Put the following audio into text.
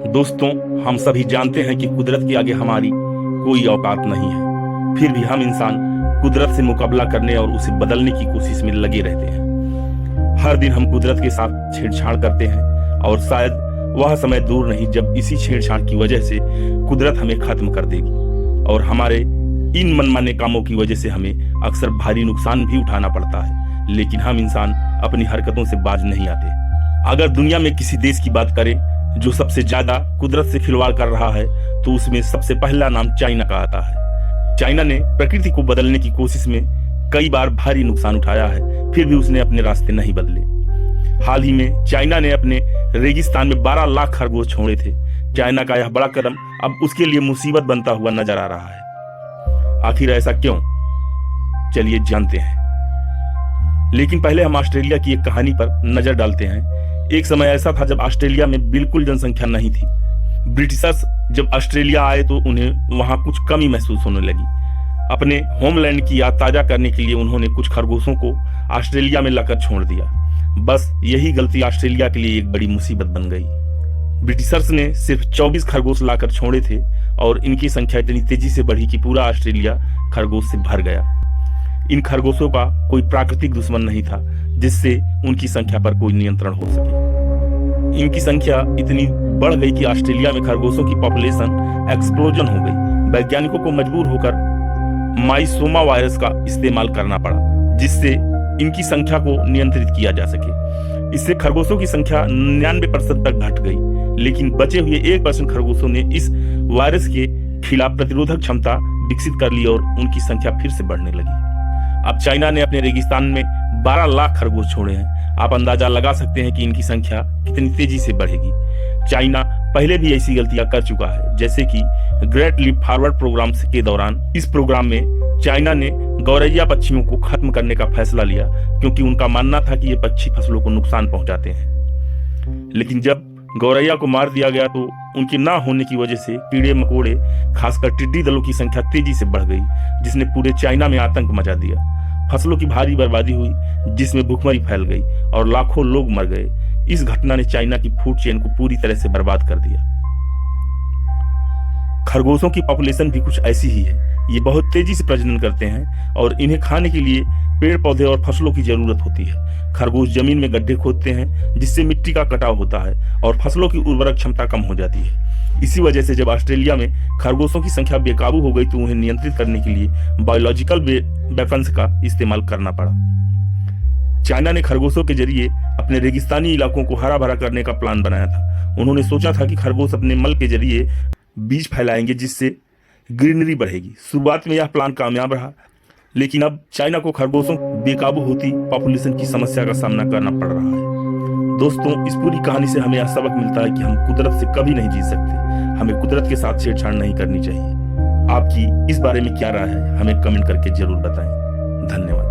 दोस्तों, हम सभी जानते हैं कि कुदरत के आगे हमारी कोई औकात नहीं है। फिर भी हम इंसान कुदरत से मुकाबला करने और उसे बदलने की कोशिश में लगे रहते हैं। हर दिन हम कुदरत के साथ छेड़छाड़ करते हैं और शायद वह समय दूर नहीं जब इसी छेड़छाड़ की वजह से कुदरत हमें खत्म कर देगी और हमारे इन मनमाने कामों की वजह से हमें अक्सर भारी नुकसान भी उठाना पड़ता है। लेकिन हम इंसान अपनी हरकतों से बाज नहीं आते। अगर दुनिया में किसी देश की बात करें जो सबसे ज्यादा कुदरत से खिलवाड़ कर रहा है तो उसमें सबसे पहला नाम चाइना का आता है। चाइना ने प्रकृति को बदलने की कोशिश में कई बार भारी नुकसान उठाया है, फिर भी उसने अपने रास्ते नहीं बदले। हाल ही में चाइना ने अपने रेगिस्तान में 12 लाख खरगोश छोड़े थे। चाइना का यह बड़ा कदम अब उसके लिए मुसीबत बनता हुआ नजर आ रहा है। आखिर ऐसा क्यों, चलिए जानते हैं। लेकिन पहले हम ऑस्ट्रेलिया की एक कहानी पर नजर डालते हैं। एक समय ऐसा था जब ऑस्ट्रेलिया में बिल्कुल जनसंख्या नहीं थी। ब्रिटिशर्स जब ऑस्ट्रेलिया आए तो उन्हें वहां कुछ कमी महसूस होने लगी। अपने होमलैंड की याद ताजा करने के लिए उन्होंने कुछ खरगोशों को ऑस्ट्रेलिया में लाकर छोड़ दिया। बस यही गलती ऑस्ट्रेलिया के लिए एक बड़ी मुसीबत बन गई। ब्रिटिशर्स ने सिर्फ 24 खरगोश लाकर छोड़े थे और इनकी संख्या इतनी तेजी से बढ़ी कि पूरा ऑस्ट्रेलिया खरगोश से भर गया। इन खरगोशों का कोई प्राकृतिक दुश्मन नहीं था जिससे उनकी संख्या पर कोई नियंत्रण हो सके। इनकी संख्या इतनी बढ़ गई कि ऑस्ट्रेलिया में खरगोशों की पॉपुलेशन एक्सप्लोजन हो गई। वैज्ञानिकों को मजबूर होकर माइसोमा वायरस का इस्तेमाल करना पड़ा जिससे इनकी संख्या को नियंत्रित किया जा सके। इससे खरगोशों की संख्या 99% तक घट गई, लेकिन बचे हुए 1% खरगोशों ने इस वायरस के खिलाफ प्रतिरोधक क्षमता विकसित कर ली और उनकी संख्या फिर से बढ़ने लगी। अब चाइना ने अपने रेगिस्तान में 12 लाख खरगोश छोड़े हैं। आप अंदाजा लगा सकते हैं कि इनकी संख्या कितनी तेजी से बढ़ेगी। चाइना पहले भी ऐसी गलतियां कर चुका है, जैसे कि ग्रेट लीप फॉरवर्ड प्रोग्राम के दौरान। इस प्रोग्राम में चाइना ने गौरैया पक्षियों को खत्म करने का फैसला लिया क्योंकि उनका मानना था कि ये पक्षी फसलों को नुकसान पहुंचाते हैं। लेकिन जब गौरैया को मार दिया गया तो उनके ना होने की वजह से कीड़े मकोड़े, खासकर टिड्डी दलों की संख्या तेजी से बढ़ गई, जिसने पूरे चाइना में आतंक मचा दिया। फसलों की भारी बर्बादी हुई, जिसमें भूखमरी फैल गई और लाखों लोग मर गए। इस घटना ने चाइना की फूड चेन को पूरी तरह से बर्बाद कर दिया। खरगोशों की पॉपुलेशन भी कुछ ऐसी ही है। ये बहुत तेजी से प्रजनन करते हैं और इन्हें खाने के लिए पेड़ पौधे और फसलों की जरूरत होती है। खरगोश जमीन में गड्ढे खोदते हैं जिससे मिट्टी का कटाव होता है और फसलों की उर्वरक क्षमता कम हो जाती है। इसी वजह से जब ऑस्ट्रेलिया में खरगोशों की संख्या बेकाबू हो गई तो उन्हें नियंत्रित करने के लिए बायोलॉजिकल वेपन्स का इस्तेमाल करना पड़ा। चाइना ने खरगोशों के जरिए अपने रेगिस्तानी इलाकों को हरा भरा करने का प्लान बनाया था। उन्होंने सोचा था कि खरगोश अपने मल के जरिए बीज फैलाएंगे जिससे ग्रीनरी बढ़ेगी। शुरुआत में यह प्लान कामयाब रहा, लेकिन अब चाइना को खरगोशों बेकाबू होती पॉपुलेशन की समस्या का सामना करना पड़ रहा है। दोस्तों, इस पूरी कहानी से हमें यह सबक मिलता है कि हम कुदरत से कभी नहीं जीत सकते। हमें कुदरत के साथ छेड़छाड़ नहीं करनी चाहिए। आपकी इस बारे में क्या राय है, हमें कमेंट करके जरूर बताएं। धन्यवाद।